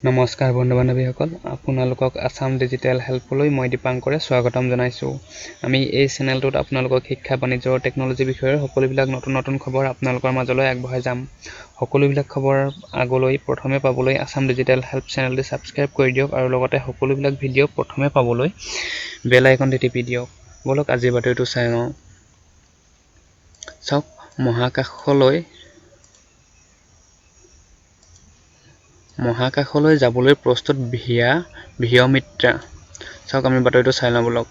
নমস্কাৰ বন্ধু বান্ধৱীসকল, আপোনালোকক আসাম ডিজিটেল হেল্পলৈ মই দীপাংকৰে স্বাগতম জনাইছোঁ। আমি এই চেনেলটোত আপোনালোকক শিক্ষা, বাণিজ্য আৰু টেকন'লজি বিষয়ৰ সকলোবিলাক নতুন খবৰ আপোনালোকৰ মাজলৈ আগবঢ়াই যাম। সকলোবিলাক খবৰ আগলৈ প্ৰথমে পাবলৈ আসাম ডিজিটেল হেল্প চেনেলটি ছাবস্ক্ৰাইব কৰি দিয়ক আৰু লগতে সকলোবিলাক ভিডিঅ' প্ৰথমে পাবলৈ বেল আইকনটি টিপি দিয়ক। বলক আজিৰ বাতৰিটো চাই লওঁ। চাওক, মহাকাশলৈ যাবলৈ প্ৰস্তুত ভিঅ'মিত্ৰা। চাওক, আমি বাতৰিটো চাই লওঁ বলক।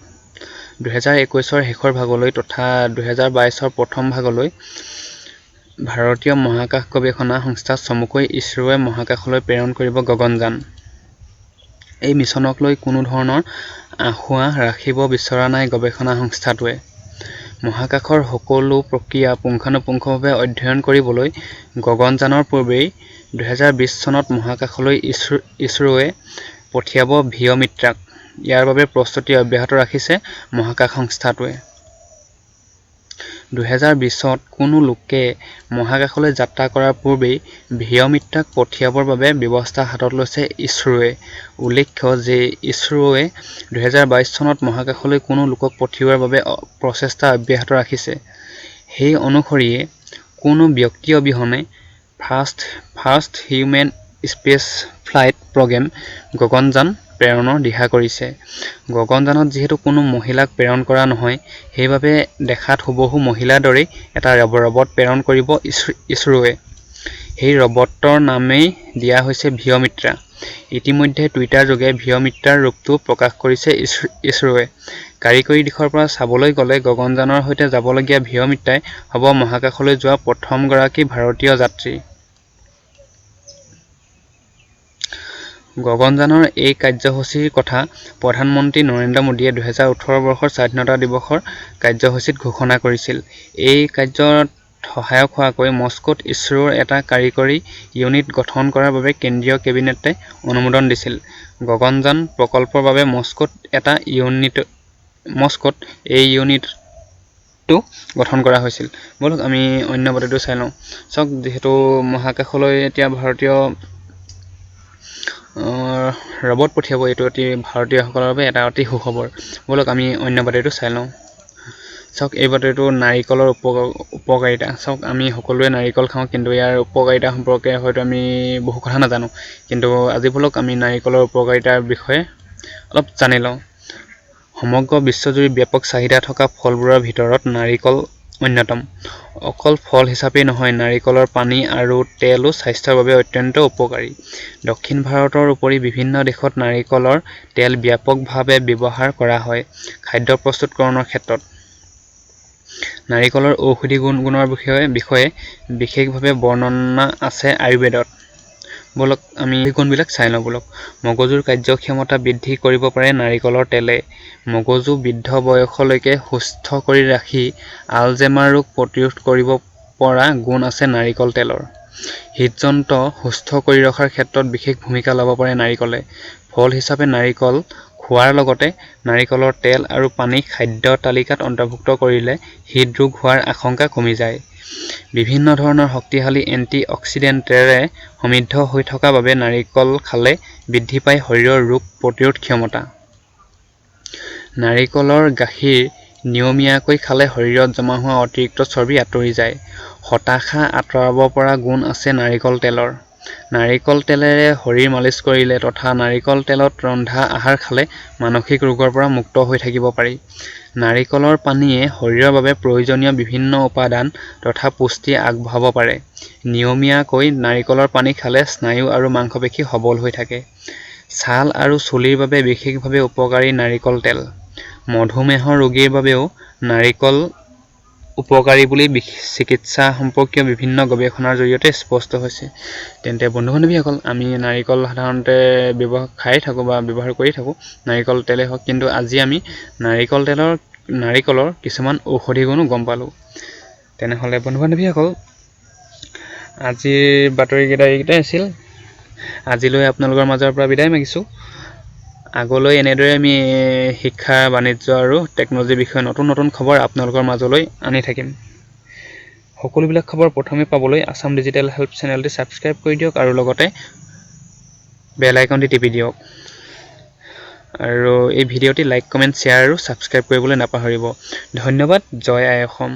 2021 শেষৰ ভাগলৈ তথা 2022 প্ৰথম ভাগলৈ ভাৰতীয় মহাকাশ গৱেষণা সংস্থা চমুকৈ ইছৰোৱে মহাকাশলৈ প্ৰেৰণ কৰিব গগনযান। এই মিছনক লৈ কোনো ধৰণৰ আসোঁৱাহ ৰাখিব বিচৰা নাই গৱেষণা সংস্থাটোৱে। মহাকাশৰ সকলো প্ৰক্ৰিয়া পুংখানুপুংখভাৱে অধ্যয়ন কৰিবলৈ গগনযানৰ পূৰ্বেই 2020 চনত মহাকাশলৈ ইছৰোৱে পঠিয়াব ভিঅ'মিত্ৰাক। ইয়াৰ বাবে প্ৰস্তুতি অব্যাহত ৰাখিছে মহাকাশ সংস্থাটোৱে। 2020ত কোনো লোকে মহাকাশলৈ যাত্ৰা কৰাৰ পূৰ্বেই ভিঅ'মিত্ৰাক পঠিয়াবৰ বাবে ব্যৱস্থা হাতত লৈছে ইছৰোৱে। উল্লেখ্য যে ইছৰোৱে 2022 চনত মহাকাশলৈ কোনো লোকক পঠিওৱাৰ বাবে প্ৰচেষ্টা অব্যাহত ৰাখিছে। সেই অনুসৰিয়ে কোনো ব্যক্তি অবিহনে first human space flight program Gaganyaan প্ৰেৰণৰ দিহা কৰিছে। গগনযানত যিহেতু কোনো মহিলাক প্ৰেৰণ কৰা নহয়, সেইবাবে দেখাত হুবহু মহিলাৰ দৰেই এটা ৰবট প্ৰেৰণ কৰিব ইছৰোৱে। সেই ৰবটৰ নামেই দিয়া হৈছে ভিঅ'মিত্ৰা। ইতিমধ্যে টুইটাৰ যোগে ভিঅ'মিত্ৰাৰ ৰূপটো প্ৰকাশ কৰিছে ইছৰোৱে। কাৰিকৰী দিশৰ পৰা চাবলৈ গ'লে গগনযানৰ সৈতে যাবলগীয়া ভিঅ'মিত্ৰাই হ'ব মহাকাশলৈ যোৱা প্ৰথমগৰাকী ভাৰতীয় যাত্ৰী। গগনযানৰ এই কাৰ্যসূচীৰ কথা প্ৰধানমন্ত্ৰী নৰেন্দ্ৰ মোদীয়ে 2018 বৰ্ষৰ স্বাধীনতা দিৱসৰ কাৰ্যসূচীত ঘোষণা কৰিছিল। এই কাৰ্যত সহায়ক হোৱাকৈ মস্কোত ইছৰোৰ এটা কাৰিকৰী ইউনিট গঠন কৰাৰ বাবে কেন্দ্ৰীয় কেবিনেটে অনুমোদন দিছিল। গগনযান প্ৰকল্পৰ বাবে মস্কোত এই ইউনিটটো গঠন কৰা হৈছিল। বলক আমি অন্য বাতৰিটো চাই লওঁ। চাওক, যিহেতু মহাকাশলৈ এতিয়া ভাৰতীয় ৰবট পঠিয়াব, এইটো অতি ভাৰতীয়সকলৰ বাবে এটা অতি সুখবৰ। বলক আমি অন্য বাতৰিটো চাই লওঁ। চাওক, এই বাতৰিটো নাৰিকলৰ উপকাৰিতা। চাওক, আমি সকলোৱে নাৰিকল খাওঁ, কিন্তু ইয়াৰ উপকাৰিতা সম্পৰ্কে হয়তো আমি বহু কথা নাজানো। কিন্তু আজি বলক আমি নাৰিকলৰ উপকাৰিতাৰ বিষয়ে অলপ জানি লওঁ। সমগ্ৰ বিশ্বজুৰি ব্যাপক চাহিদা থকা ফলবোৰৰ ভিতৰত নাৰিকল অন্যতম। অকল ফল হিচাপেই নহয়, নাৰিকলৰ পানী আৰু তেলো স্বাস্থ্যৰ বাবে অত্যন্ত উপকাৰী। দক্ষিণ ভাৰতৰ উপৰি বিভিন্ন দেশত নাৰিকলৰ তেল ব্যাপকভাৱে ব্যৱহাৰ কৰা হয় খাদ্য প্ৰস্তুতকৰণৰ ক্ষেত্ৰত। নাৰিকলৰ ঔষধি গুণৰ বিষয়ে বিশেষভাৱে বৰ্ণনা আছে আয়ুৰ্বেদত। বলক আমি এই গুণবিলাক চাই লওঁ বলক। মগজুৰ কাৰ্যক্ষমতা বৃদ্ধি কৰিব পাৰে নাৰিকলৰ তেলে। মগজু বৃদ্ধ বয়সলৈকে সুস্থ কৰি ৰাখি আলজেইমাৰ ৰোগ প্ৰতিৰোধ কৰিব পৰা গুণ আছে নাৰিকল তেলৰ। হৃদযন্ত্ৰ সুস্থ কৰি ৰখাৰ ক্ষেত্ৰত বিশেষ ভূমিকা ল'ব পাৰে নাৰিকলে। ফল হিচাপে নাৰিকল খোৱাৰ লগতে নাৰিকলৰ তেল আৰু পানী খাদ্য তালিকাত অন্তৰ্ভুক্ত কৰিলে হৃদৰোগ হোৱাৰ আশংকা কমি যায়। বিভিন্ন ধৰণৰ শক্তিশালী এন্টি অক্সিডেণ্টেৰে সমৃদ্ধ হৈ থকা বাবে নাৰিকল খালে বৃদ্ধি পায় শৰীৰৰ ৰোগ প্ৰতিৰোধ ক্ষমতা। নাৰিকলৰ গাখীৰ নিয়মীয়াকৈ খালে শৰীৰত জমা হোৱা অতিৰিক্ত চৰ্বি আঁতৰি যায়। হতাশা আঁতৰাব পৰা গুণ আছে নাৰিকল তেলৰ। নাৰিকল তেলেৰে শৰীৰ মালিচ কৰিলে তথা নাৰিকল তেলত ৰন্ধা আহাৰ খালে মানসিক ৰোগৰ পৰা মুক্ত হৈ থাকিব পাৰি। নাৰিকলৰ পানীয়ে শৰীৰৰ বাবে প্ৰয়োজনীয় বিভিন্ন উপাদান তথা পুষ্টি আগবঢ়াব পাৰে। নিয়মীয়াকৈ নাৰিকলৰ পানী খালে স্নায়ু আৰু মাংসপেশী সবল হৈ থাকে। ছাল আৰু চুলিৰ বাবে বিশেষভাৱে উপকাৰী নাৰিকল তেল। মধুমেহ ৰোগীৰ বাবেও নাৰিকল উপকাৰী বুলি চিকিৎসা সম্পৰ্কীয় বিভিন্ন গৱেষণাৰ জৰিয়তে স্পষ্ট হৈছে। তেন্তে বন্ধু বান্ধৱীসকল, আমি নাৰিকল সাধাৰণতে খাই থাকোঁ বা ব্যৱহাৰ কৰি থাকোঁ, নাৰিকল তেলেই হওক, কিন্তু আজি আমি নাৰিকলৰ কিছুমান ঔষধি গুণো গম পালোঁ। তেনেহ'লে বন্ধু বান্ধৱীসকল, আজিৰ বাতৰিকেইটা এইকেইটাই আছিল। আজিলৈ আপোনালোকৰ মাজৰ পৰা বিদায় মাগিছোঁ। আগলৈ এনেদৰে আমি শিক্ষা, বাণিজ্য আৰু টেকন'লজিৰ বিষয়ে নতুন খবৰ আপোনালোকৰ মাজলৈ আনি থাকিম। সকলোবিলাক খবৰ প্ৰথমে পাবলৈ আসাম ডিজিটেল হেল্প চেনেলটি ছাবস্ক্ৰাইব কৰি দিয়ক আৰু লগতে বেল আইকনটি টিপি দিয়ক আৰু এই ভিডিঅ'টি লাইক কমেণ্ট শ্বেয়াৰ আৰু ছাবস্ক্ৰাইব কৰিবলৈ নাপাহৰিব ধন্যবাদ জয় আই অসম